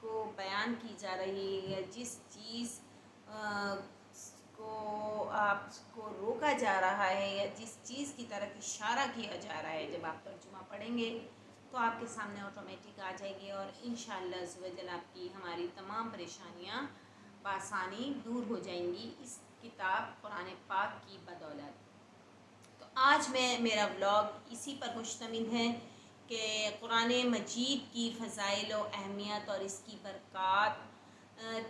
کو بیان کی جا رہی ہے یا جس چیز کو آپ کو روکا جا رہا ہے یا جس چیز کی طرف اشارہ کیا جا رہا ہے، جب آپ ترجمہ پڑھیں گے تو آپ کے سامنے آٹومیٹک آ جائے گی، اور انشاءاللہ عز و جل آپ کی ہماری تمام پریشانیاں بآسانی دور ہو جائیں گی اس کتاب قرآن پاک کی بدولت۔ تو آج میرا ولاگ اسی پر مشتمل ہے کہ قرآن مجید کی فضائل و اہمیت اور اس کی برکات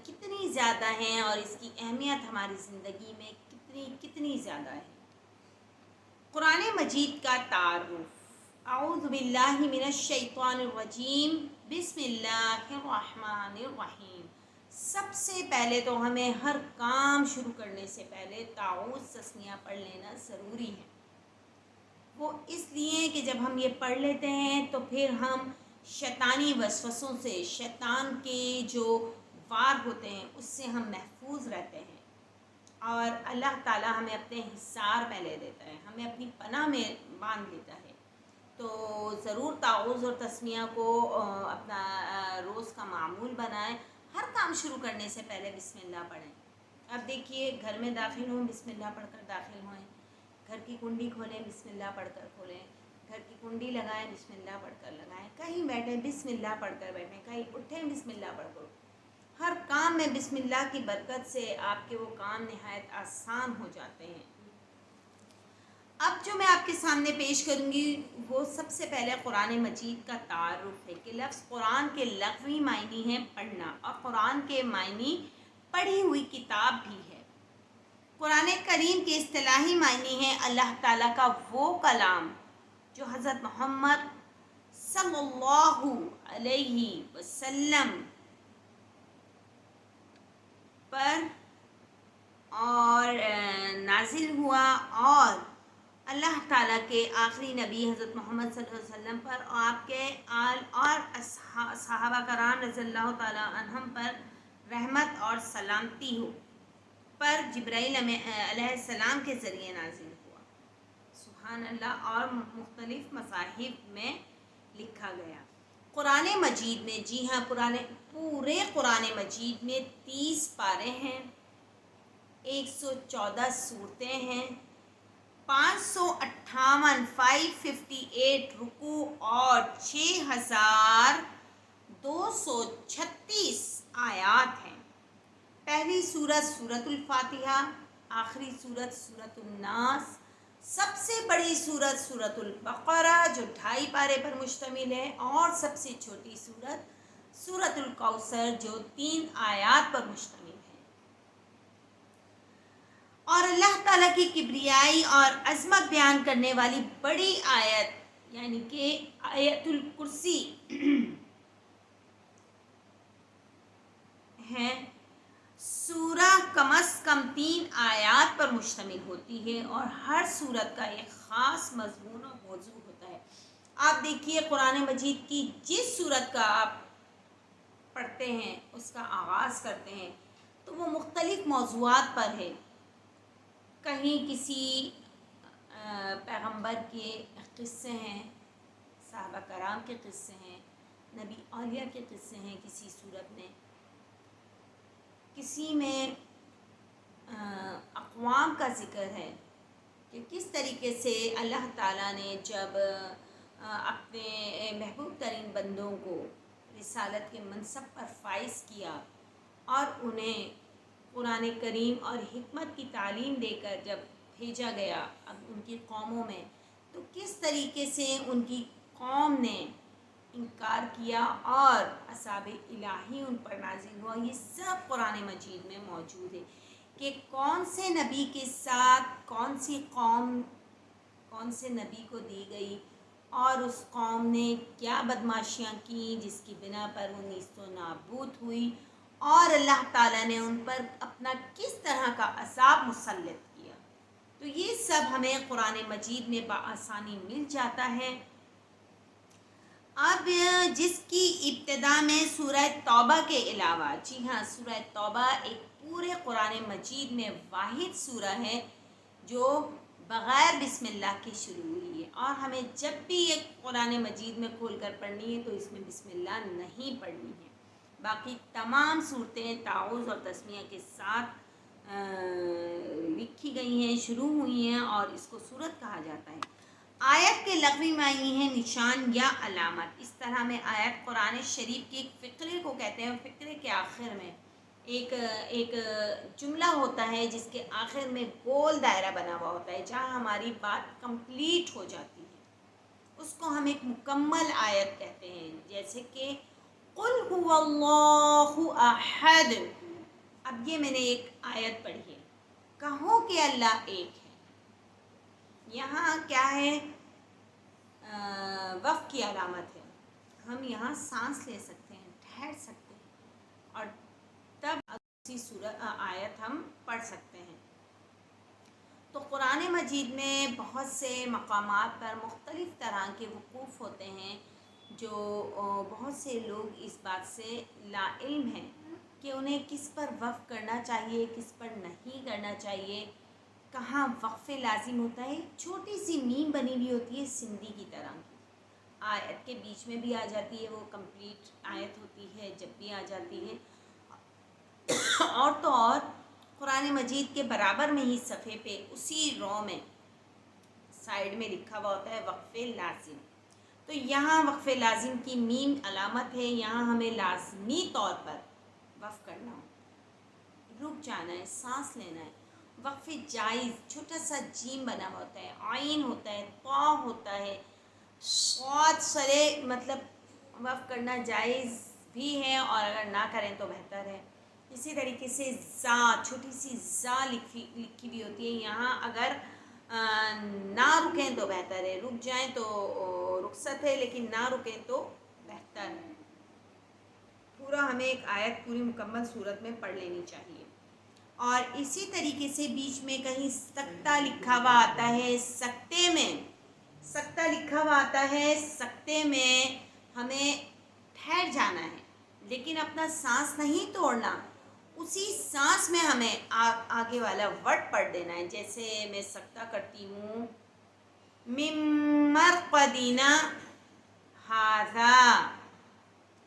کتنی زیادہ ہیں، اور اس کی اہمیت ہماری زندگی میں کتنی زیادہ ہے۔ قرآن مجید کا تعارف۔ اعوذ باللہ من الشیطان الرجیم، بسم اللہ الرحمن الرحیم۔ سب سے پہلے تو ہمیں ہر کام شروع کرنے سے پہلے تعوذ تسمیہ پڑھ لینا ضروری ہے۔ وہ اس لیے کہ جب ہم یہ پڑھ لیتے ہیں تو پھر ہم شیطانی وسوسوں سے، شیطان کے جو وار ہوتے ہیں اس سے ہم محفوظ رہتے ہیں، اور اللہ تعالیٰ ہمیں اپنے حصار میں لے لیتا ہے، ہمیں اپنی پناہ میں باندھ لیتا ہے۔ تو ضرور تعوذ اور تسمیہ کو اپنا روز کا معمول بنائیں۔ ہر کام شروع کرنے سے پہلے بسم اللہ پڑھیں۔ اب دیکھیے، گھر میں داخل ہوں بسم اللہ پڑھ کر داخل ہوئیں، گھر کی کنڈی کھولیں بسم اللہ پڑھ کر کھولیں، گھر کی کنڈی لگائیں بسم اللہ پڑھ کر لگائیں، کہیں بیٹھیں بسم اللہ پڑھ کر بیٹھیں، کہیں اٹھیں بسم اللہ پڑھ کر اٹھیں۔ ہر کام میں بسم اللہ کی برکت سے آپ کے وہ کام نہایت آسان ہو جاتے ہیں۔ اب جو میں آپ کے سامنے پیش کروں گی وہ سب سے پہلے قرآن مجید کا تعارف ہے کہ لفظ قرآن کے لغوی معنی ہے پڑھنا، اور قرآن کے معنی پڑھی ہوئی کتاب بھی ہے۔ قرآن کریم کے اصطلاحی معنی ہے اللہ تعالیٰ کا وہ کلام جو حضرت محمد صلی اللہ علیہ وسلم پر اور نازل ہوا، اور اللہ تعالیٰ کے آخری نبی حضرت محمد صلی اللہ علیہ وسلم پر اور آپ کے آل اور صحابہ کرام رضی اللہ تعالیٰ عنہم پر رحمت اور سلامتی ہو، پر جبرائیل علیہ السلام کے ذریعے نازل ہوا، سبحان اللہ، اور مختلف مصاحف میں لکھا گیا۔ قرآن مجید میں، جی ہاں، پورے قرآن مجید میں 30 پارے ہیں، 114 صورتیں ہیں، 558 رکوع اور 6236 آیات ہیں۔ پہلی سورت سورۃ الفاتحہ، آخری سورت سورۃ الناس، سب سے بڑی سورت سورۃ البقرہ جو 2.5 پارے پر مشتمل ہے، اور سب سے چھوٹی سورت سورۃ الکوثر جو 3 آیات پر مشتمل ہے۔ اور اللہ تعالیٰ کی کبریائی اور عظمت بیان کرنے والی بڑی آیت یعنی کہ آیت الکرسی ہے۔ سورہ کم از کم 3 آیات پر مشتمل ہوتی ہے، اور ہر سورت کا ایک خاص مضمون و موضوع ہوتا ہے۔ آپ دیکھیے، قرآن مجید کی جس سورت کا آپ پڑھتے ہیں، اس کا آغاز کرتے ہیں، تو وہ مختلف موضوعات پر ہے۔ کہیں کسی پیغمبر کے قصے ہیں، صحابہ کرام کے قصے ہیں، نبی اولیاء کے قصے ہیں، کسی صورت میں کسی میں اقوام کا ذکر ہے کہ کس طریقے سے اللہ تعالیٰ نے جب اپنے محبوب ترین بندوں کو رسالت کے منصب پر فائز کیا اور انہیں قرآن کریم اور حکمت کی تعلیم دے کر جب بھیجا گیا اب ان کی قوموں میں، تو کس طریقے سے ان کی قوم نے انکار کیا اور عذاب الہی ان پر نازل ہوا۔ یہ سب قرآن مجید میں موجود ہے کہ کون سے نبی کے ساتھ کون سی قوم کون سے نبی کو دی گئی، اور اس قوم نے کیا بدماشیاں کی جس کی بنا پر وہ نیست و نابود ہوئی، اور اللہ تعالیٰ نے ان پر اپنا کس طرح کا عذاب مسلط کیا۔ تو یہ سب ہمیں قرآن مجید میں بآسانی مل جاتا ہے۔ اب جس کی ابتدا میں سورہ توبہ کے علاوہ، جی ہاں، سورہ توبہ ایک پورے قرآن مجید میں واحد سورہ ہے جو بغیر بسم اللہ کی شروع ہوئی ہے، اور ہمیں جب بھی ایک قرآن مجید میں کھول کر پڑھنی ہے تو اس میں بسم اللہ نہیں پڑھنی ہے۔ باقی تمام صورتیں تعوذ اور تسمیہ کے ساتھ لکھی گئی ہیں، شروع ہوئی ہیں، اور اس کو سورت کہا جاتا ہے۔ آیت کے لغوی معنی ہیں نشان یا علامت۔ اس طرح میں آیت قرآن شریف کے ایک فقرے کو کہتے ہیں، فقرے کے آخر میں ایک جملہ ہوتا ہے جس کے آخر میں گول دائرہ بنا ہوا ہوتا ہے، جہاں ہماری بات کمپلیٹ ہو جاتی ہے، اس کو ہم ایک مکمل آیت کہتے ہیں۔ جیسے کہ قل هو اللہ احد، اب یہ میں نے ایک آیت پڑھی ہے، کہو کہ اللہ ایک ہے۔ یہاں کیا ہے؟ وقف کی علامت ہے، ہم یہاں سانس لے سکتے ہیں، ٹھہر سکتے ہیں، اور تب اسی آیت ہم پڑھ سکتے ہیں۔ تو قرآن مجید میں بہت سے مقامات پر مختلف طرح کے وقوف ہوتے ہیں، جو بہت سے لوگ اس بات سے لا علم ہیں کہ انہیں کس پر وقف کرنا چاہیے، کس پر نہیں کرنا چاہیے، کہاں وقف لازم ہوتا ہے۔ چھوٹی سی میم بنی ہوئی ہوتی ہے سندھی کی طرح کی، آیت کے بیچ میں بھی آ جاتی ہے، وہ کمپلیٹ آیت ہوتی ہے جب بھی آ جاتی ہے، اور تو اور قرآن مجید کے برابر میں ہی صفحے پہ اسی رو میں سائیڈ میں لکھا ہوا ہوتا ہے وقف لازم۔ تو یہاں وقف لازم کی میم علامت ہے، یہاں ہمیں لازمی طور پر وقف کرنا ہو، رک جانا ہے، سانس لینا ہے۔ وقف جائز چھوٹا سا جیم بنا ہوا ہوتا ہے، عین ہوتا ہے، طا ہوتا ہے، صاد سرے، مطلب وقف کرنا جائز بھی ہے، اور اگر نہ کریں تو بہتر ہے۔ اسی طریقے سے زا، چھوٹی سی زا لکھی ہوئی ہوتی ہے، یہاں اگر نہ رکیں تو بہتر ہے، رک جائیں تو رخصت ہے، لیکن نہ رکیں تو بہتر ہے۔ پورا ہمیں ایک آیت پوری مکمل صورت میں پڑھ لینی چاہیے۔ اور اسی طریقے سے بیچ میں کہیں سکتہ لکھا ہوا آتا ہے، سکتے میں سکتہ لکھا ہوا آتا ہے، سکتے میں ہمیں ٹھہر جانا ہے، لیکن اپنا سانس نہیں توڑنا، اسی سانس میں ہمیں آگے والا ورڈ پڑھ دینا ہے۔ جیسے میں سکتہ کرتی ہوں، من مرقدنا ھذا،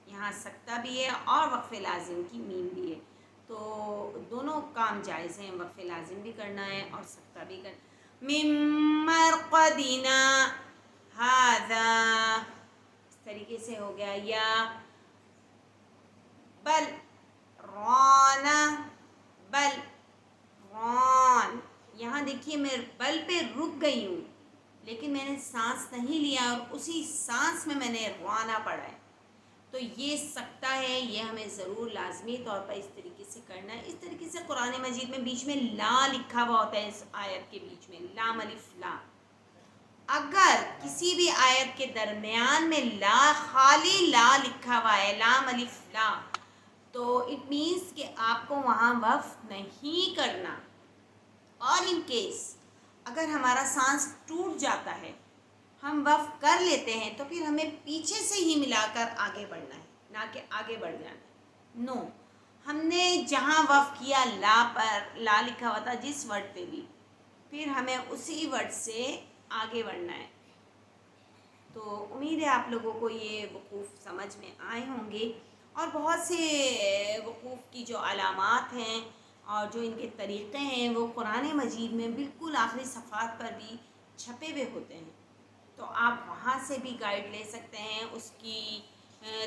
یہاں سکتہ بھی ہے اور وقف لازم کی میم بھی ہے، تو دونوں کام جائز ہیں، وقف لازم بھی کرنا ہے اور سکتہ بھی کرنا ہے۔ من مرقدنا ھذا، اس طریقے سے ہو گیا۔ یا بل رانا، بل ران، یہاں دیکھیے میں بل پہ رک گئی ہوں، لیکن میں نے سانس نہیں لیا اور اسی سانس میں نے رانا پڑھا ہے، تو یہ سکتہ ہے، یہ ہمیں ضرور لازمی طور پر اس طریقے سے کرنا ہے۔ اس طریقے سے قرآن مجید میں بیچ میں لا لکھا ہوا ہوتا ہے، اس آیت کے بیچ میں لام الف لا، اگر کسی بھی آیت کے درمیان میں لا، خالی لا لکھا ہوا ہے، لام الف لا، تو اٹ مینس کہ آپ کو وہاں وقف نہیں کرنا۔ اور ان کیس اگر ہمارا سانس ٹوٹ جاتا ہے، ہم وقف کر لیتے ہیں، تو پھر ہمیں پیچھے سے ہی ملا کر آگے بڑھنا ہے، نہ کہ آگے بڑھ جانا ہے۔ نو، ہم نے جہاں وقف کیا لا پر، لا لکھا ہوا تھا جس ورڈ پہ بھی، پھر ہمیں اسی ورڈ سے آگے بڑھنا ہے۔ تو امید ہے آپ لوگوں کو یہ وقوف سمجھ میں آئے ہوں گے، اور بہت سے وقوف کی جو علامات ہیں اور جو ان کے طریقے ہیں وہ قرآن مجید میں بالکل آخری صفحات پر بھی چھپے ہوئے ہوتے ہیں، تو آپ وہاں سے بھی گائیڈ لے سکتے ہیں، اس کی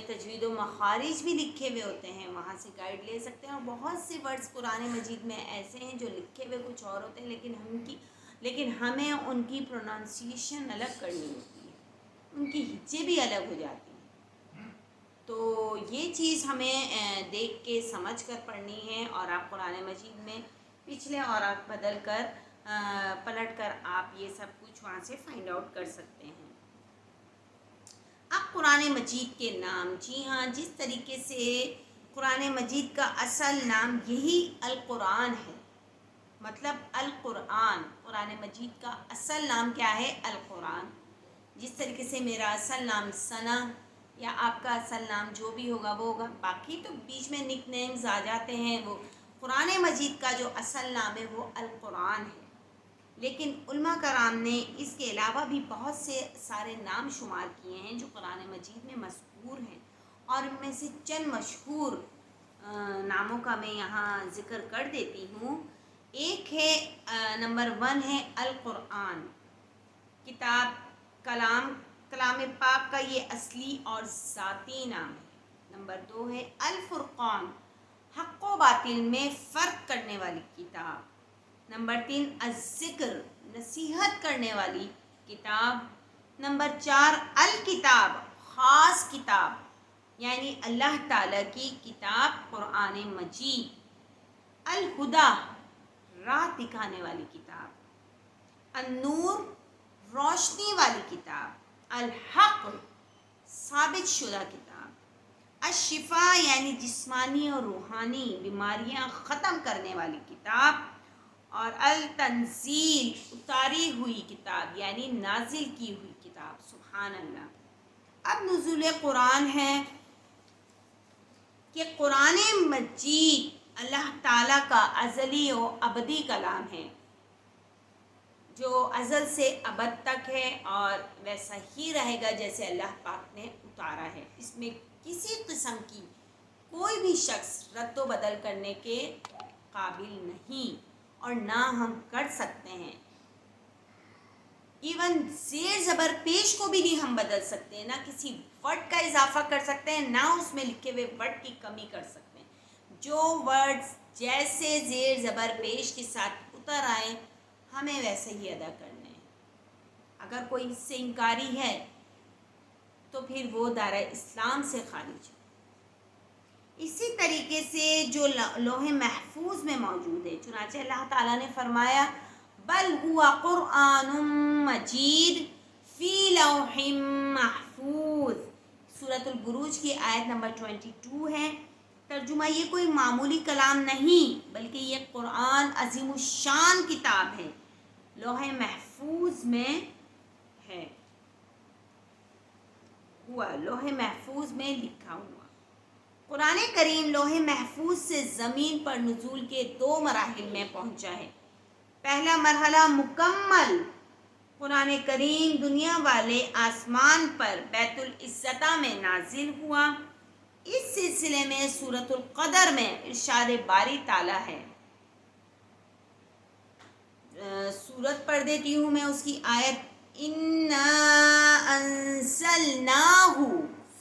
تجوید و مخارج بھی لکھے ہوئے ہوتے ہیں، وہاں سے گائیڈ لے سکتے ہیں۔ اور بہت سے ورڈز قرآن مجید میں ایسے ہیں جو لکھے ہوئے کچھ اور ہوتے ہیں، لیکن ہمیں ان کی پروننسیشن الگ کرنی ہوتی ہے، ان کی ہجے بھی الگ ہو جاتی ہیں، تو یہ چیز ہمیں دیکھ کے سمجھ کر پڑھنی ہے، اور آپ قرآن مجید میں پچھلے اور آپ بدل کر پلٹ کر آپ یہ سب کچھ وہاں سے فائنڈ آؤٹ کر سکتے ہیں۔ اب قرآن مجید کے نام، جی ہاں، جس طریقے سے قرآن مجید کا اصل نام یہی القرآن ہے، مطلب القرآن، قرآن مجید کا اصل نام کیا ہے؟ القرآن۔ جس طریقے سے میرا اصل نام ثنا، یا آپ کا اصل نام جو بھی ہوگا وہ ہوگا، باقی تو بیچ میں نک نیمز آ جاتے ہیں، وہ قرآن مجید کا جو اصل نام ہے وہ القرآن ہے۔ لیکن علماء کرام نے اس کے علاوہ بھی بہت سے سارے نام شمار کیے ہیں جو قرآن مجید میں مذکور ہیں، اور ان میں سے چند مشہور ناموں کا میں یہاں ذکر کر دیتی ہوں۔ ایک ہے نمبر 1 ہے القرآن، کتاب کلام پاک کا یہ اصلی اور ذاتی نام ہے۔ نمبر 2 ہے الفرقان، حق و باطل میں فرق کرنے والی کتاب۔ نمبر 3 الذکر، نصیحت کرنے والی کتاب۔ نمبر 4 الکتاب، خاص کتاب یعنی اللہ تعالیٰ کی کتاب قرآن مجید۔ الہدا، راہ دکھانے والی کتاب۔ النور، روشنی والی کتاب۔ الحق، ثابت شدہ کتاب۔ الشفا یعنی جسمانی اور روحانی بیماریاں ختم کرنے والی کتاب۔ اور التنزیل، اتاری ہوئی کتاب یعنی نازل کی ہوئی کتاب۔ سبحان اللہ۔ اب نزول قرآن ہے کہ قرآن مجید اللہ تعالیٰ کا ازلی و ابدی کلام ہے، جو ازل سے ابد تک ہے اور ویسا ہی رہے گا جیسے اللہ پاک نے اتارا ہے۔ اس میں کسی قسم کی کوئی بھی شخص رد و بدل کرنے کے قابل نہیں اور نہ ہم کر سکتے ہیں۔ ایون زیر زبر پیش کو بھی نہیں ہم بدل سکتے ہیں، نہ کسی ورڈ کا اضافہ کر سکتے ہیں، نہ اس میں لکھے ہوئے ورڈ کی کمی کر سکتے ہیں۔ جو ورڈز جیسے زیر زبر پیش کے ساتھ اتر آئیں ہمیں ویسے ہی ادا کرنے ہیں۔ اگر کوئی اس سے انکاری ہے تو پھر وہ دائرہ اسلام سے خارج ہے۔ اسی طریقے سے جو لوح محفوظ میں موجود ہے، چنانچہ اللہ تعالیٰ نے فرمایا بل ہوا قرآن مجید فی لوح محفوظ، سورۃ البروج کی آیت نمبر 22 ہے۔ ترجمہ یہ کوئی معمولی کلام نہیں بلکہ یہ قرآن عظیم الشان کتاب ہے، لوح محفوظ میں ہے، لوح محفوظ میں لکھا ہوا۔ قرآن کریم لوح محفوظ سے زمین پر نزول کے 2 مراحل میں پہنچا ہے۔ پہلا مرحلہ مکمل قرآن کریم دنیا والے آسمان پر بیت العزہ میں نازل ہوا۔ اس سلسلے میں سورۃ القدر میں ارشاد باری تعالیٰ ہے، سورت پڑھ دیتی ہوں میں اس کی آیت، اِنَّا أَنزَلْنَاهُ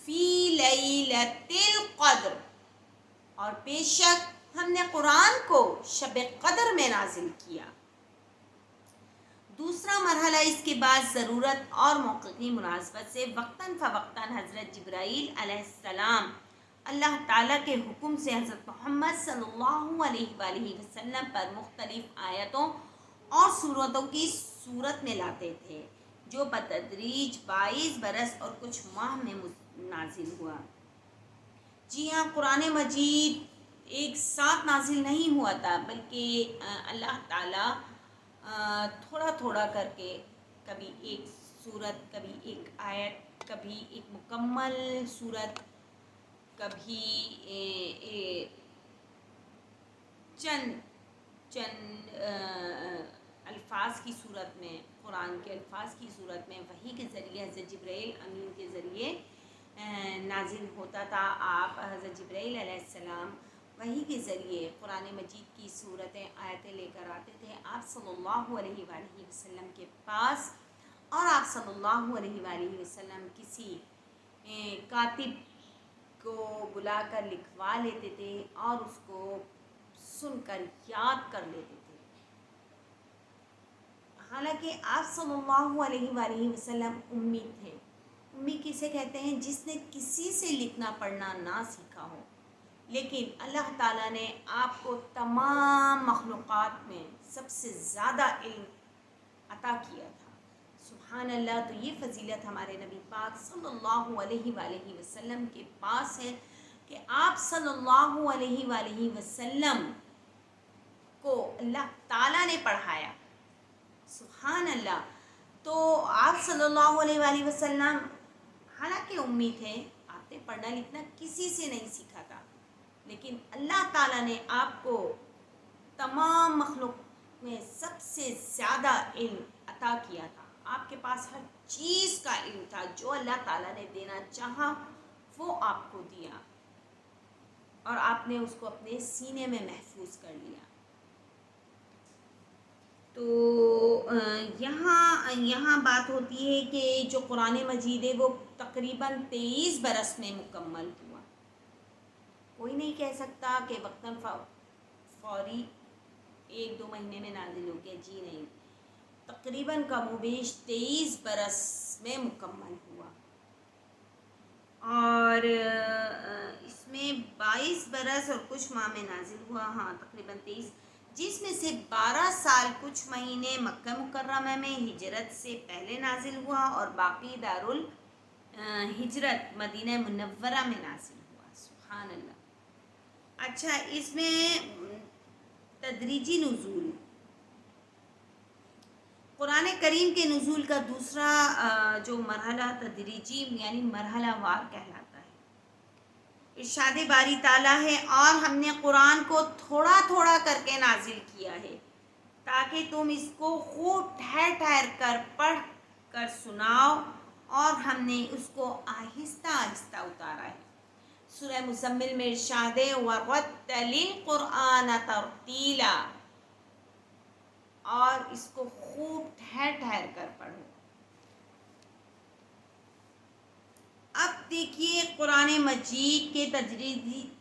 فِي لَيْلَةِ الْقَدْرِ، اور بے شک ہم نے قرآن کو شب قدر میں نازل کیا۔ دوسرا مرحلہ اس کے بعد ضرورت اور موقع کی مناسبت سے وقتاً فوقتاً حضرت جبرائیل علیہ السلام اللہ تعالیٰ کے حکم سے حضرت محمد صلی اللہ علیہ وآلہ وسلم پر مختلف آیتوں اور صورتوں کی صورت میں لاتے تھے، جو بتدریج 22 برس اور کچھ ماہ میں نازل ہوا۔ جی ہاں، قرآن مجید ایک ساتھ نازل نہیں ہوا تھا، بلکہ اللہ تعالیٰ تھوڑا تھوڑا کر کے کبھی ایک صورت، کبھی ایک آیت، کبھی ایک مکمل صورت، کبھی چند الفاظ کی صورت میں، قرآن کے الفاظ کی صورت میں وحی کے ذریعے حضرت جبرائیل امین کے ذریعے نازل ہوتا تھا۔ آپ حضرت جبرائیل علیہ السلام وحی کے ذریعے قرآن مجید کی صورتیں آیتیں لے کر آتے تھے آپ صلی اللہ علیہ وآلہ وسلم کے پاس، اور آپ صلی اللہ علیہ وآلہ وسلم کسی کاتب کو بلا کر لکھوا لیتے تھے اور اس کو سن کر یاد کر لیتے تھے۔ حالانکہ آپ صلی اللہ علیہ وآلہ وسلم امی تھے۔ امی کسے کہتے ہیں؟ جس نے کسی سے لکھنا پڑھنا نہ سیکھا ہو، لیکن اللہ تعالیٰ نے آپ کو تمام مخلوقات میں سب سے زیادہ علم عطا کیا تھا۔ سبحان اللہ۔ تو یہ فضیلت ہمارے نبی پاک صلی اللہ علیہ وآلہ وسلم کے پاس ہے کہ آپ صلی اللہ علیہ وآلہ وسلم کو اللہ تعالیٰ نے پڑھایا۔ سبحان اللہ۔ تو آپ صلی اللہ علیہ وآلہ وسلم حالانکہ امی تھے، آپ نے پڑھنا لکھنا کسی سے نہیں سیکھا تھا، لیکن اللہ تعالیٰ نے آپ کو تمام مخلوق میں سب سے زیادہ علم عطا کیا تھا۔ آپ کے پاس ہر چیز کا علم تھا، جو اللہ تعالیٰ نے دینا چاہا وہ آپ کو دیا اور آپ نے اس کو اپنے سینے میں محفوظ کر لیا۔ تو یہاں بات ہوتی ہے کہ جو قرآن مجید ہے وہ تقریباً 23 برس میں مکمل ہوا۔ کوئی نہیں کہہ سکتا کہ وقتاً فوری 1-2 مہینے میں نازل ہو گیا، جی نہیں، تقریباً کم و بیش 23 برس میں مکمل ہوا، اور اس میں 22 برس اور کچھ ماہ میں نازل ہوا، ہاں تقریباً 23، جس میں سے 12 سال کچھ مہینے مکہ مکرمہ میں ہجرت سے پہلے نازل ہوا اور باقی ہجرت مدینہ منورہ میں نازل ہوا۔ سبحان اللہ۔ اچھا، اس میں تدریجی نزول، قرآن کریم کے نزول کا دوسرا جو مرحلہ تدریجی یعنی مرحلہ وار کہلاتا ہے۔ ارشاد باری تعالیٰ ہے، اور ہم نے قرآن کو تھوڑا تھوڑا کر کے نازل کیا ہے تاکہ تم اس کو خوب ٹھہر ٹھہر کر پڑھ کر سناؤ، اور ہم نے اس کو آہستہ آہستہ اتارا ہے۔ سورہ مزمل میں ارشاد ہے وَرَتِّلِ الْقُرْآنَ تَرْتِیلًا، اور اس کو خوب ٹھہر ٹھہر کر پڑھو۔ اب دیکھیے قرآن مجید کے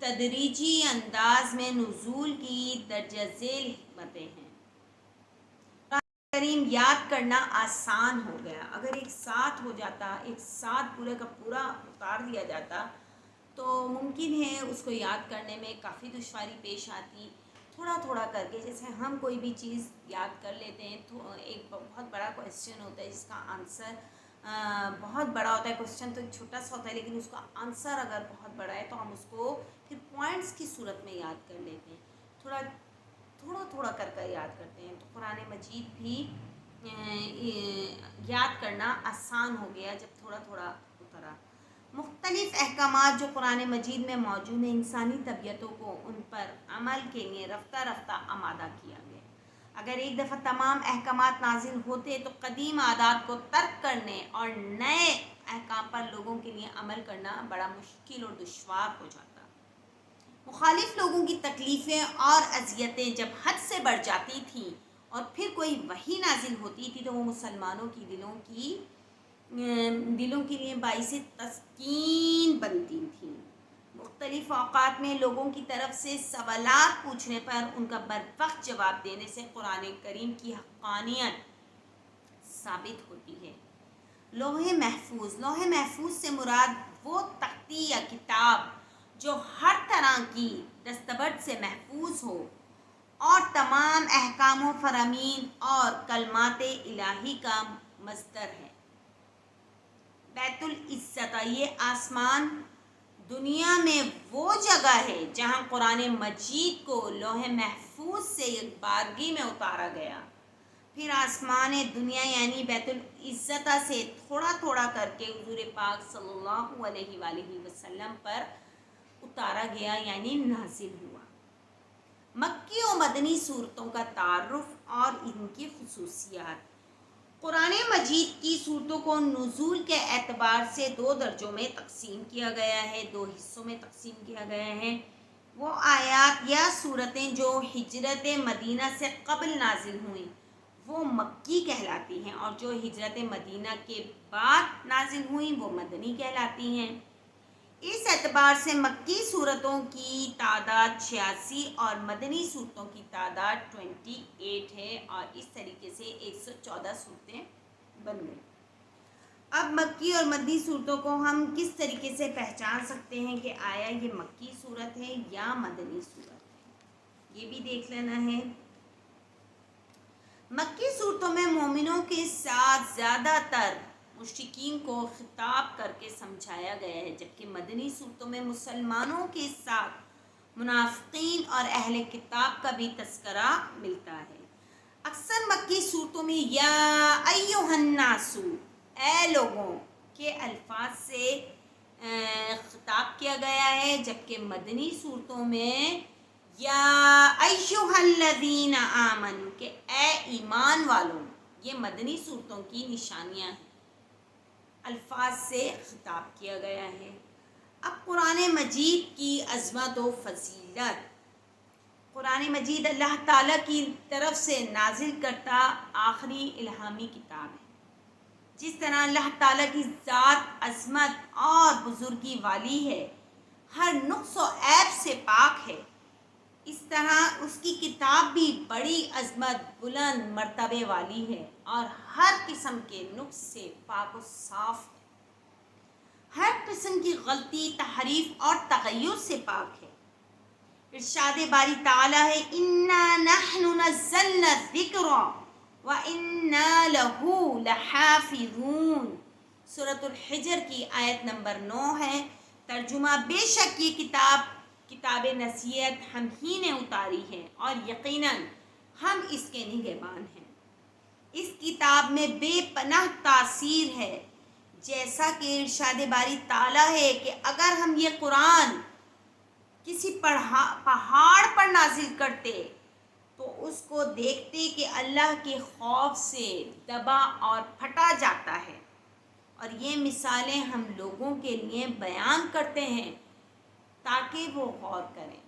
تدریجی انداز میں نزول کی درجہ ذیل حکمتیں ہیں۔ قرآن کریم یاد کرنا آسان ہو گیا، اگر ایک ساتھ ہو جاتا، ایک ساتھ پورے کا پورا اتار دیا جاتا تو ممکن ہے اس کو یاد کرنے میں کافی دشواری پیش آتی۔ تھوڑا تھوڑا کر کے، جیسے ہم کوئی بھی چیز یاد کر لیتے ہیں تو ایک بہت بڑا کویسچن ہوتا ہے جس کا آنسر بہت بڑا ہوتا ہے، کویسچن تو ایک چھوٹا سا ہوتا ہے لیکن اس کا آنسر اگر بہت بڑا ہے تو ہم اس کو پھر پوائنٹس کی صورت میں یاد کر لیتے ہیں، تھوڑا تھوڑا کر یاد کرتے ہیں۔ تو قرآن مجید بھی یاد کرنا آسان ہو گیا جب تھوڑا تھوڑا اترا۔ مختلف احکامات جو قرآن مجید میں موجود ہیں، انسانی طبیعتوں کو ان پر عمل کے لیے رفتہ رفتہ آمادہ کیا گیا۔ اگر ایک دفعہ تمام احکامات نازل ہوتے تو قدیم عادات کو ترک کرنے اور نئے احکام پر لوگوں کے لیے عمل کرنا بڑا مشکل اور دشوار ہو جاتا۔ مخالف لوگوں کی تکلیفیں اور اذیتیں جب حد سے بڑھ جاتی تھیں اور پھر کوئی وحی نازل ہوتی تھی تو وہ مسلمانوں کی دلوں کے لیے باعث تسکین بنتی تھیں۔ مختلف اوقات میں لوگوں کی طرف سے سوالات پوچھنے پر ان کا بروقت جواب دینے سے قرآن کریم کی حقانیت ثابت ہوتی ہے۔ لوح محفوظ سے مراد وہ تختی یا کتاب جو ہر طرح کی دستبرد سے محفوظ ہو اور تمام احکام و فرامین اور کلمات الہی کا مصدر ہے۔ بیت العزت، یہ آسمان دنیا میں وہ جگہ ہے جہاں قرآن مجید کو لوح محفوظ سے ایک بارگی میں اتارا گیا، پھر آسمان دنیا یعنی بیت العزت سے تھوڑا تھوڑا کر کے حضور پاک صلی اللہ علیہ وآلہ وسلم پر اتارا گیا یعنی نازل ہوا۔ مکی و مدنی صورتوں کا تعارف اور ان کی خصوصیات۔ قرآن مجید کی صورتوں کو نزول کے اعتبار سے 2 درجوں میں تقسیم کیا گیا ہے، 2 حصوں میں تقسیم کیا گیا ہے۔ وہ آیات یا صورتیں جو ہجرت مدینہ سے قبل نازل ہوئیں وہ مکی کہلاتی ہیں، اور جو ہجرت مدینہ کے بعد نازل ہوئیں وہ مدنی کہلاتی ہیں۔ اس اعتبار سے مکی صورتوں کی تعداد 86 اور مدنی صورتوں کی تعداد 28 ہے، اور اس طریقے سے 114 صورتیں بن گئی۔ اب مکی اور مدنی صورتوں کو ہم کس طریقے سے پہچان سکتے ہیں کہ آیا یہ مکی صورت ہے یا مدنی صورت ہے، یہ بھی دیکھ لینا ہے۔ مکی صورتوں میں مومنوں کے ساتھ زیادہ تر مشرکین کو خطاب کر کے سمجھایا گیا ہے، جبکہ مدنی صورتوں میں مسلمانوں کے ساتھ منافقین اور اہل کتاب کا بھی تذکرہ ملتا ہے۔ اکثر مکی صورتوں میں یا ایھا الناس، اے لوگوں کے الفاظ سے خطاب کیا گیا ہے، جبکہ مدنی صورتوں میں یا ایھا الذین آمنوا، کہ اے ایمان والوں، یہ مدنی صورتوں کی نشانیاں ہیں، الفاظ سے خطاب کیا گیا ہے۔ اب قرآن مجید کی عظمت و فضیلت۔ قرآن مجید اللہ تعالیٰ کی طرف سے نازل کرتا آخری الہامی کتاب ہے۔ جس طرح اللہ تعالیٰ کی ذات عظمت اور بزرگی والی ہے، ہر نقص و عیب سے پاک ہے، اس طرح اس کی کتاب بھی بڑی عظمت، بلند مرتبے والی ہے اور ہر قسم کے نقص سے پاک و صاف ہے، ہر قسم کی غلطی، تحریف اور تغیر سے پاک ہے۔ ارشاد باری تعالیٰ ہے اِنَّا نَحْنُ نَزَّلْنَا الذِّكْرَ وَإِنَّا لَهُ لَحَافِظُونَ۔ سورۃ الحجر کی آیت نمبر 9 ہے۔ ترجمہ: بے شک یہ کتاب نصیحت ہم ہی نے اتاری ہے اور یقیناً ہم اس کے نگہبان ہیں۔ اس کتاب میں بے پناہ تاثیر ہے، جیسا کہ ارشاد باری تعالیٰ ہے کہ اگر ہم یہ قرآن کسی پہاڑ پر نازل کرتے تو اس کو دیکھتے کہ اللہ کے خوف سے دبا اور پھٹا جاتا ہے، اور یہ مثالیں ہم لوگوں کے لیے بیان کرتے ہیں تاکہ وہ غور کریں۔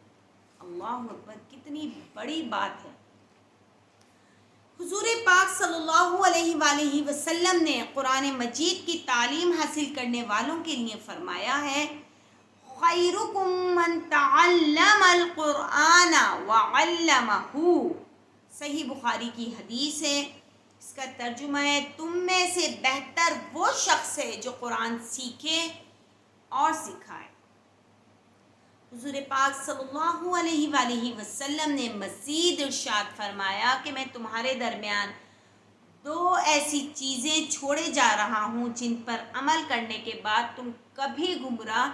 اللہ اکبر، کتنی بڑی بات ہے۔ حضور پاک صلی اللہ علیہ وآلہ وسلم نے قرآن مجید کی تعلیم حاصل کرنے والوں کے لیے فرمایا ہے خیرکم من تعلم القرآن وعلمہ۔ صحیح بخاری کی حدیث ہے، اس کا ترجمہ ہے تم میں سے بہتر وہ شخص ہے جو قرآن سیکھے اور سکھائے۔ حضور پاک صلی اللہ علیہ وآلہ وسلم نے مزید ارشاد فرمایا کہ میں تمہارے درمیان 2 ایسی چیزیں چھوڑے جا رہا ہوں جن پر عمل کرنے کے بعد تم کبھی گمراہ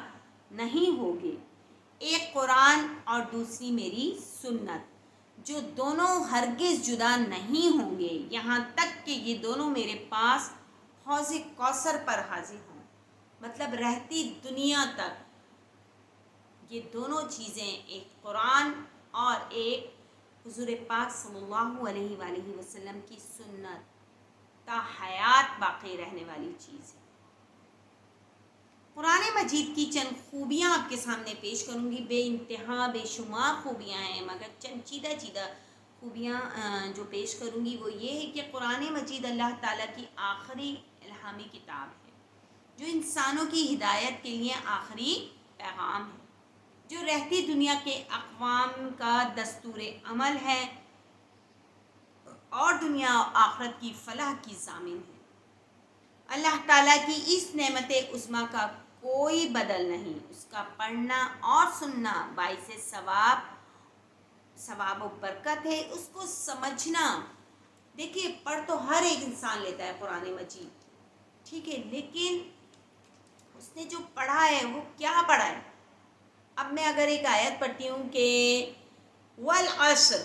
نہیں ہوگے، ایک قرآن اور دوسری میری سنت، جو دونوں ہرگز جدا نہیں ہوں گے یہاں تک کہ یہ دونوں میرے پاس حوض کوثر پر حاضر ہوں، مطلب رہتی دنیا تک یہ دونوں چیزیں، ایک قرآن اور ایک حضور پاک صلی اللہ علیہ وآلہ وسلم کی سنت، تا حیات باقی رہنے والی چیز ہے۔ قرآن مجید کی چند خوبیاں آپ کے سامنے پیش کروں گی، بے انتہا بے شمار خوبیاں ہیں، مگر چند چیدہ خوبیاں جو پیش کروں گی وہ یہ ہے کہ قرآن مجید اللہ تعالیٰ کی آخری الہامی کتاب ہے، جو انسانوں کی ہدایت کے لیے آخری پیغام ہے، جو رہتی دنیا کے اقوام کا دستور عمل ہے اور دنیا و آخرت کی فلاح کی ضامن ہے۔ اللہ تعالیٰ کی اس نعمت عظمیٰ کا کوئی بدل نہیں، اس کا پڑھنا اور سننا باعث ثواب و برکت ہے، اس کو سمجھنا، دیکھیے پڑھ تو ہر ایک انسان لیتا ہے قرآن مجید، ٹھیک ہے، لیکن اس نے جو پڑھا ہے وہ کیا پڑھا ہے۔ اب میں اگر ایک آیت پڑھتی ہوں کہ والعصر،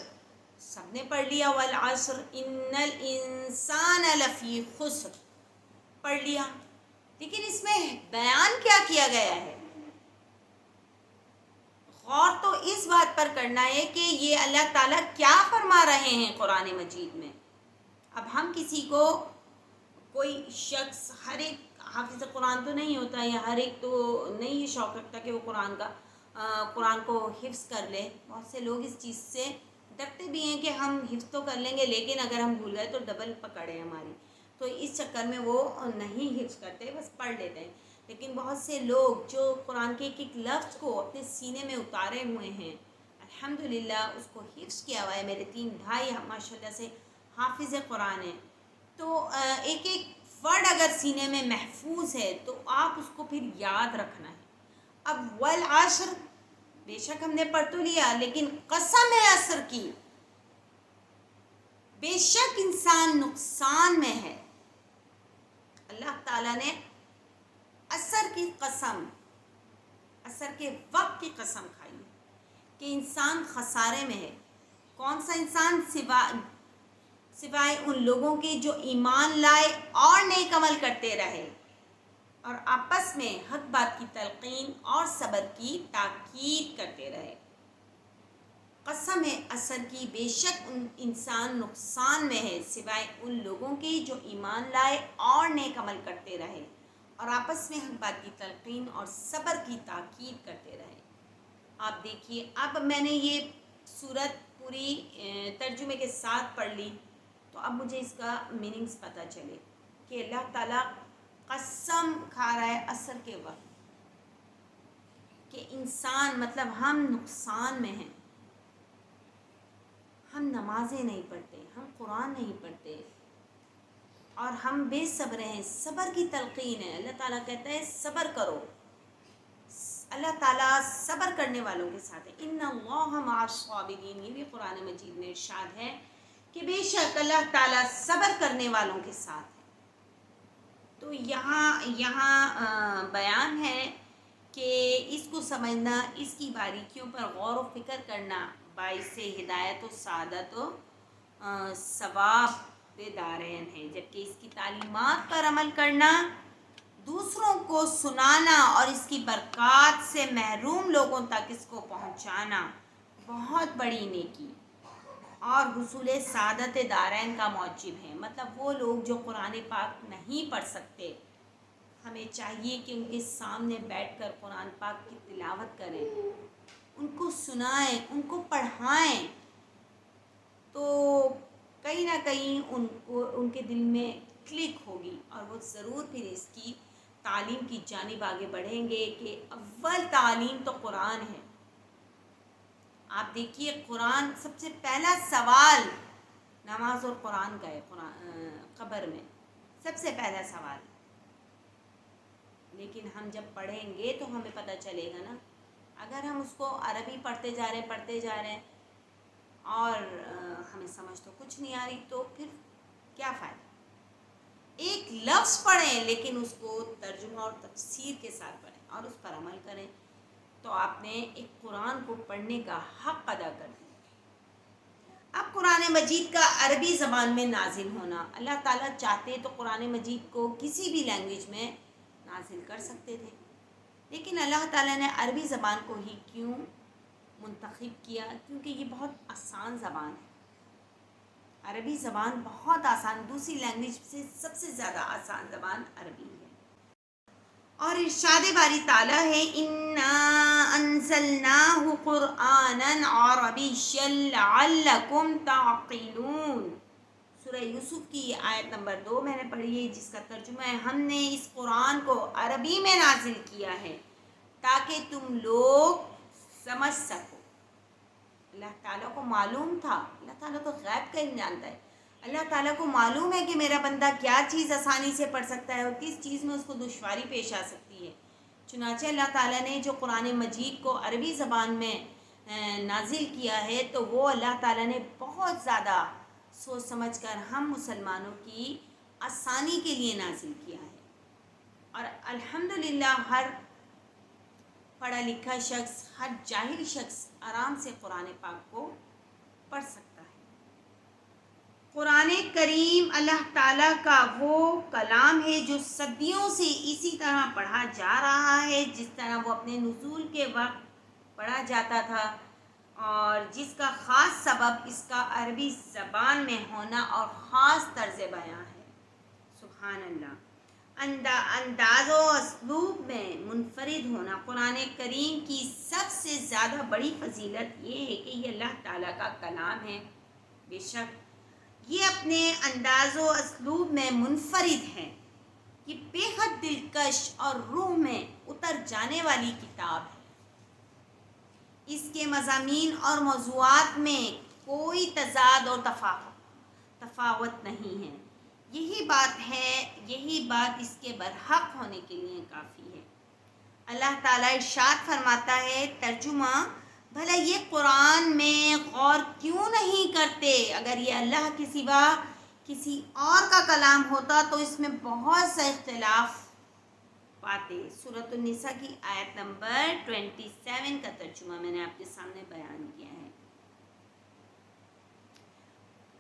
سب نے پڑھ لیا والعصر ان الانسان لفی خسر، پڑھ لیا، لیکن اس میں بیان کیا کیا گیا ہے؟ غور تو اس بات پر کرنا ہے کہ یہ اللہ تعالیٰ کیا فرما رہے ہیں قرآن مجید میں۔ اب ہم کسی کو، کوئی شخص، ہر ایک حافظ قرآن تو نہیں ہوتا، یا ہر ایک تو نہیں یہ شوق رکھتا کہ وہ قرآن کو حفظ کر لے۔ بہت سے لوگ اس چیز سے ڈرتے بھی ہیں کہ ہم حفظ تو کر لیں گے لیکن اگر ہم بھول گئے تو ڈبل پکڑے ہماری، تو اس چکر میں وہ نہیں حفظ کرتے، بس پڑھ لیتے ہیں۔ لیکن بہت سے لوگ جو قرآن کے ایک ایک لفظ کو اپنے سینے میں اتارے ہوئے ہیں، الحمدللہ اس کو حفظ کیا ہوا ہے، میرے 3 بھائی ماشاءاللہ سے حافظ قرآن ہیں، تو ایک ایک ورڈ اگر سینے میں محفوظ ہے تو آپ اس کو پھر یاد رکھنا ہے۔ اب والعصر، بے شک ہم نے پڑھ تو لیا، لیکن قسم ہے عصر کی، بے شک انسان نقصان میں ہے۔ اللہ تعالیٰ نے عصر کی قسم، عصر کے وقت کی قسم کھائی ہے کہ انسان خسارے میں ہے۔ کون سا انسان؟ سوائے ان لوگوں کے جو ایمان لائے اور نیک عمل کرتے رہے اور آپس میں حق بات کی تلقین اور صبر کی تاکید کرتے رہے۔ قسم ہے عصر کی، بے شک انسان نقصان میں ہے، سوائے ان لوگوں کے جو ایمان لائے اور نیک عمل کرتے رہے اور آپس میں حق بات کی تلقین اور صبر کی تاکید کرتے رہیں۔ آپ دیکھیے، اب میں نے یہ صورت پوری ترجمے کے ساتھ پڑھ لی تو اب مجھے اس کا میننگز پتہ چلے کہ اللہ تعالیٰ قسم کھا رہا ہے عصر کے وقت کہ انسان مطلب ہم نقصان میں ہیں، ہم نمازیں نہیں پڑھتے، ہم قرآن نہیں پڑھتے اور ہم بے صبر ہیں۔ صبر کی تلقین ہے، اللہ تعالیٰ کہتا ہے صبر کرو۔ اللہ تعالیٰ صبر کرنے والوں کے ساتھ ہے۔ ان اللہ مع الصابرین، یہ بھی قرآن مجید میں ارشاد ہے کہ بے شک اللہ تعالیٰ صبر کرنے والوں کے ساتھ ہے۔ تو یہاں بیان ہے کہ اس کو سمجھنا، اس کی باریکیوں پر غور و فکر کرنا باعث ہدایت و سعادت و ثواب دارین ہے، جبکہ اس کی تعلیمات پر عمل کرنا، دوسروں کو سنانا اور اس کی برکات سے محروم لوگوں تک اس کو پہنچانا بہت بڑی نیکی اور حصول سعادت دارین کا موجب ہے۔ مطلب وہ لوگ جو قرآن پاک نہیں پڑھ سکتے، ہمیں چاہیے کہ ان کے سامنے بیٹھ کر قرآن پاک کی تلاوت کریں، ان کو سنائیں، ان کو پڑھائیں، تو کہیں نہ کہیں ان کے دل میں کلک ہوگی اور وہ ضرور پھر اس کی تعلیم کی جانب آگے بڑھیں گے کہ اول تعلیم تو قرآن ہے۔ آپ دیکھیے، قرآن سب سے پہلا سوال نماز اور قرآن کا ہے، قبر میں سب سے پہلا سوال۔ لیکن ہم جب پڑھیں گے تو ہمیں پتہ چلے گا نا، اگر ہم اس کو عربی پڑھتے جا رہے ہیں اور ہمیں سمجھ تو کچھ نہیں آ رہی، تو پھر کیا فائدہ؟ ایک لفظ پڑھیں لیکن اس کو ترجمہ اور تفسیر کے ساتھ پڑھیں اور اس پر عمل کریں، تو آپ نے ایک قرآن کو پڑھنے کا حق ادا کر دیا۔ اب قرآن مجید کا عربی زبان میں نازل ہونا، اللہ تعالیٰ چاہتے تو قرآن مجید کو کسی بھی لینگویج میں نازل کر سکتے تھے، لیکن اللہ تعالیٰ نے عربی زبان کو ہی کیوں منتخب کیا؟ کیونکہ یہ بہت آسان زبان ہے۔ عربی زبان بہت آسان، دوسری لینگویج سے سب سے زیادہ آسان زبان عربی ہے۔ اور ارشاد باری تعالیٰ ہے اِنَّا أَنزَلْنَاهُ قُرْآنًا عَرَبِيًّا لَعَلَّكُمْ تَعْقِلُونَ۔ سورہ یوسف کی آیت نمبر 2 میں نے پڑھی ہے، جس کا ترجمہ ہے ہم نے اس قرآن کو عربی میں نازل کیا ہے تاکہ تم لوگ سمجھ سکو۔ اللہ تعالیٰ کو معلوم تھا، اللہ تعالیٰ تو غیب کا ہی جانتا ہے، اللہ تعالیٰ کو معلوم ہے کہ میرا بندہ کیا چیز آسانی سے پڑھ سکتا ہے اور کس چیز میں اس کو دشواری پیش آ سکتی ہے۔ چنانچہ اللہ تعالیٰ نے جو قرآن مجید کو عربی زبان میں نازل کیا ہے تو وہ اللہ تعالیٰ نے بہت زیادہ سوچ سمجھ کر ہم مسلمانوں کی آسانی کے لیے نازل کیا ہے۔ اور الحمدللہ ہر پڑھا لکھا شخص، ہر جاہل شخص آرام سے قرآن پاک کو پڑھ سکتا ہے۔ قرآن کریم اللہ تعالیٰ کا وہ کلام ہے جو صدیوں سے اسی طرح پڑھا جا رہا ہے جس طرح وہ اپنے نزول کے وقت پڑھا جاتا تھا، اور جس کا خاص سبب اس کا عربی زبان میں ہونا اور خاص طرز بیان ہے۔ سبحان اللہ۔ انداز و اسلوب میں منفرد ہونا قرآن کریم کی سب سے زیادہ بڑی فضیلت یہ ہے کہ یہ اللہ تعالیٰ کا کلام ہے۔ بے شک یہ اپنے انداز و اسلوب میں منفرد ہے، یہ بے حد دلکش اور روح میں اتر جانے والی کتاب ہے۔ اس کے مضامین اور موضوعات میں کوئی تضاد اور تفاوت نہیں ہے۔ یہی بات اس کے برحق ہونے کے لیے کافی ہے۔ اللہ تعالیٰ ارشاد فرماتا ہے، ترجمہ: بھلا یہ قرآن میں غور کیوں نہیں کرتے؟ اگر یہ اللہ کے سوا کسی اور کا کلام ہوتا تو اس میں بہت سا اختلاف پاتے۔ سورۃ النساء کی آیت نمبر 27 کا ترجمہ میں نے آپ کے سامنے بیان کیا ہے۔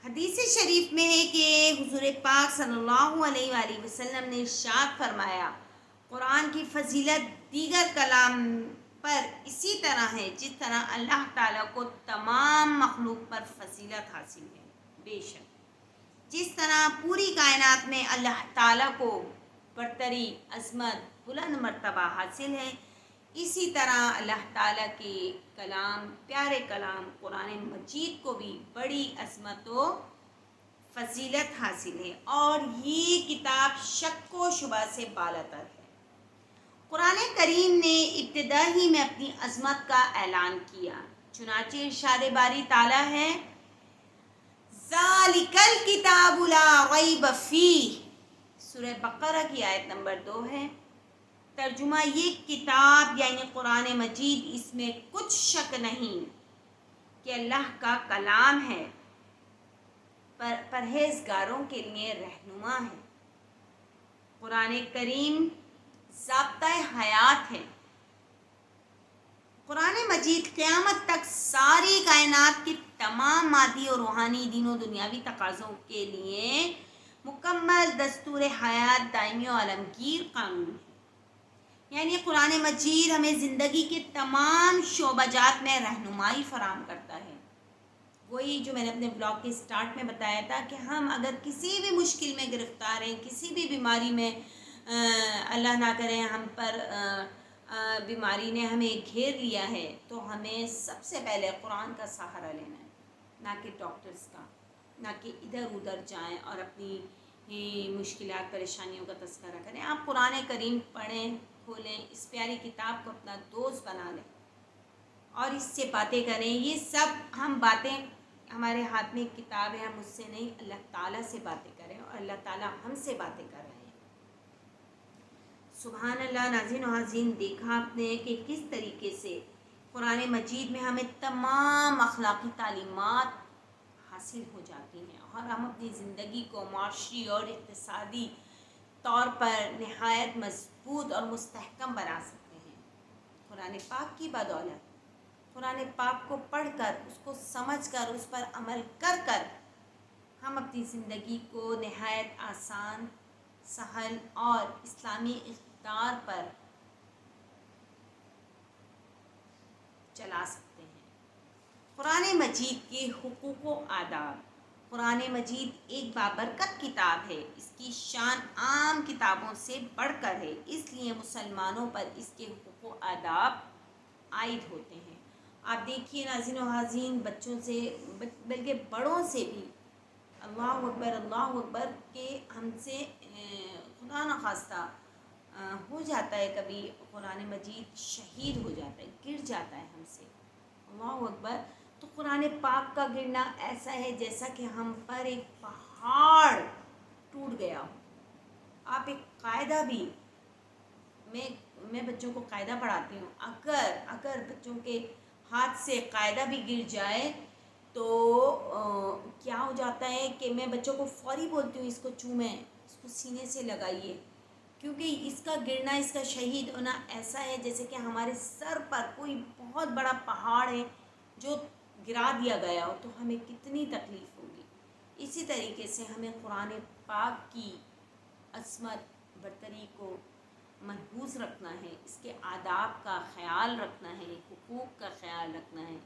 حدیث شریف میں ہے کہ حضور پاک صلی اللہ علیہ وآلہ وسلم نے ارشاد فرمایا، قرآن کی فضیلت دیگر کلام پر اسی طرح ہے جس طرح اللہ تعالیٰ کو تمام مخلوق پر فضیلت حاصل ہے۔ بے شک جس طرح پوری کائنات میں اللہ تعالیٰ کو برتری، عظمت، بلند مرتبہ حاصل ہے۔ اسی طرح اللہ تعالیٰ کے کلام، پیارے کلام قرآن مجید کو بھی بڑی عظمت و فضیلت حاصل ہے، اور یہ کتاب شک و شبہ سے بالاتر ہے۔ قرآن کریم نے ابتدا ہی میں اپنی عظمت کا اعلان کیا، چنانچہ ارشاد باری تعالیٰ ہے ذالک الکتاب لا ریب فیہ، سورہ بقرہ کی آیت نمبر 2 ہے۔ ترجمہ، یہ کتاب یعنی قرآن مجید، اس میں کچھ شک نہیں کہ اللہ کا کلام ہے، پرہیزگاروں کے لیے رہنما ہے۔ قرآن کریم ضابطۂ حیات ہے۔ قرآن مجید قیامت تک ساری کائنات کے تمام مادی اور روحانی دین و دنیاوی تقاضوں کے لیے مکمل دستور حیات، دائمی و عالمگیر قانون ہے۔ یعنی قرآن مجید ہمیں زندگی کے تمام شعبہ جات میں رہنمائی فراہم کرتا ہے۔ وہی جو میں نے اپنے بلاگ کے سٹارٹ میں بتایا تھا کہ ہم اگر کسی بھی مشکل میں گرفتار ہیں، کسی بھی بیماری میں، اللہ نہ کرے ہم پر بیماری نے ہمیں گھیر لیا ہے، تو ہمیں سب سے پہلے قرآن کا سہارا لینا ہے، نہ کہ ڈاکٹرز کا، نہ کہ ادھر ادھر جائیں اور اپنی مشکلات پریشانیوں کا تذکرہ کریں۔ آپ قرآن کریم پڑھیں، کھولیں، اس پیاری کتاب کو اپنا دوست بنا لیں اور اس سے باتیں کریں۔ یہ سب ہم باتیں، ہمارے ہاتھ میں ایک کتاب ہے، ہم اس سے نہیں، اللہ تعالیٰ سے باتیں کریں، اور اللہ تعالیٰ ہم سے باتیں کر رہے ہیں۔ سبحان اللہ۔ ناظرین و حاضرین، دیکھا آپ نے کہ کس طریقے سے قرآن مجید میں ہمیں تمام اخلاقی تعلیمات حاصل ہو جاتی ہیں، اور ہم اپنی زندگی کو معاشی اور اقتصادی طور پر نہایت مضبوط اور مستحکم بنا سکتے ہیں۔ قرآن پاک کی بدولت، قرآن پاک کو پڑھ کر، اس کو سمجھ کر، اس پر عمل کر کر ہم اپنی زندگی کو نہایت آسان، سہل اور اسلامی اقدار پر چلا سکتے ہیں۔ قرآن مجید کے حقوق و آداب۔ قرآن مجید ایک بابرکت کتاب ہے، اس کی شان عام کتابوں سے بڑھ کر ہے، اس لیے مسلمانوں پر اس کے حقوق و آداب عائد ہوتے ہیں۔ آپ دیکھیے ناظرین و حاضرین، بچوں سے بلکہ بڑوں سے بھی اللہ اکبر کہ ہم سے خدا نخواستہ ہو جاتا ہے، کبھی قرآن مجید شہید ہو جاتا ہے، گر جاتا ہے ہم سے، اللہ اکبر، تو قرآن پاک کا گرنا ایسا ہے جیسا کہ ہم پر ایک پہاڑ ٹوٹ گیا ہو۔ آپ ایک قاعدہ بھی، میں بچوں کو قاعدہ پڑھاتی ہوں، اگر بچوں کے ہاتھ سے قاعدہ بھی گر جائے تو کیا ہو جاتا ہے کہ میں بچوں کو فوری بولتی ہوں اس کو چومیں، اس کو سینے سے لگائیے، کیونکہ اس کا گرنا، اس کا شہید ہونا ایسا ہے جیسے کہ ہمارے سر پر کوئی بہت بڑا پہاڑ ہے جو گرا دیا گیا ہو، تو ہمیں کتنی تکلیف ہوگی۔ اسی طریقے سے ہمیں قرآن پاک کی عصمت، برتری کو محفوظ رکھنا ہے، اس کے آداب کا خیال رکھنا ہے، حقوق کا خیال رکھنا ہے،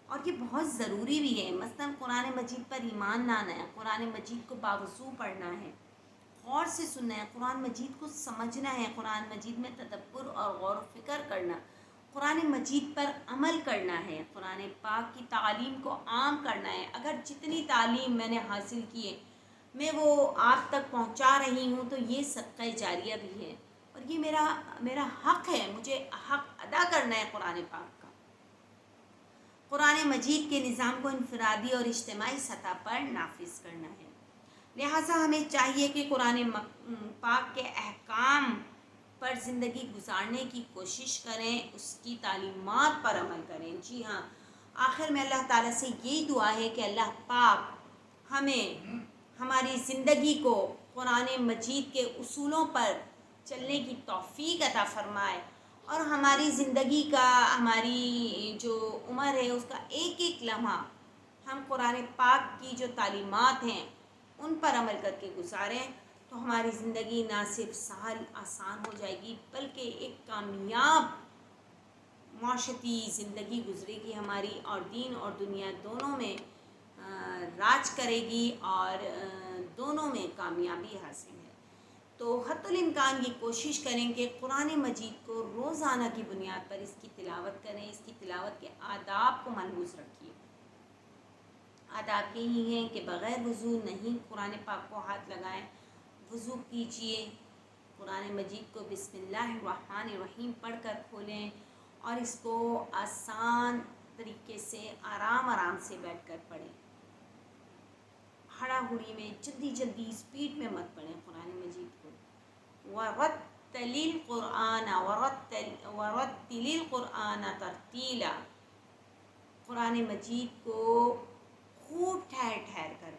اور یہ بہت ضروری بھی ہے۔ مثلاً قرآن مجید پر ایمان لانا ہے، قرآن مجید کو باوضو پڑھنا ہے، غور سے سننا ہے، قرآن مجید کو سمجھنا ہے، قرآن مجید میں تدبر اور غور و فکر کرنا، قرآن مجید پر عمل کرنا ہے، قرآن پاک کی تعلیم کو عام کرنا ہے۔ اگر جتنی تعلیم میں نے حاصل کی ہے میں وہ آپ تک پہنچا رہی ہوں تو یہ صدقہ جاریہ بھی ہے، اور یہ میرا حق ہے، مجھے حق ادا کرنا ہے قرآن پاک کا۔ قرآن مجید کے نظام کو انفرادی اور اجتماعی سطح پر نافذ کرنا ہے، لہٰذا ہمیں چاہیے کہ قرآن پاک کے احکام پر زندگی گزارنے کی کوشش کریں، اس کی تعلیمات پر عمل کریں۔ جی ہاں، آخر میں اللہ تعالیٰ سے یہی دعا ہے کہ اللہ پاک ہمیں ہماری زندگی کو قرآن مجید کے اصولوں پر چلنے کی توفیق عطا فرمائے، اور ہماری زندگی کا، ہماری جو عمر ہے اس کا ایک ایک لمحہ ہم قرآن پاک کی جو تعلیمات ہیں ان پر عمل کر کے گزاریں، تو ہماری زندگی نہ صرف سہل آسان ہو جائے گی بلکہ ایک کامیاب معاشرتی زندگی گزرے گی ہماری، اور دین اور دنیا دونوں میں راج کرے گی، اور دونوں میں کامیابی حاصل ہے۔ تو حتی الامکان کی کوشش کریں کہ قرآن مجید کو روزانہ کی بنیاد پر اس کی تلاوت کریں، اس کی تلاوت کے آداب کو ملحوظ رکھیے۔ آداب یہی ہیں کہ بغیر وضو نہیں قرآن پاک کو ہاتھ لگائیں، وضو کیجئے، قرآن مجید کو بسم اللہ الرحمن الرحیم پڑھ کر کھولیں اور اس کو آسان طریقے سے آرام سے بیٹھ کر پڑھیں۔ ہڑا ہڑی میں جلدی اسپیڈ میں مت پڑھیں قرآن مجید کو۔ وَرَتِّلِ الْقُرْآنَ تَرْتِیلًا، قرآن مجید کو خوب ٹھہر کر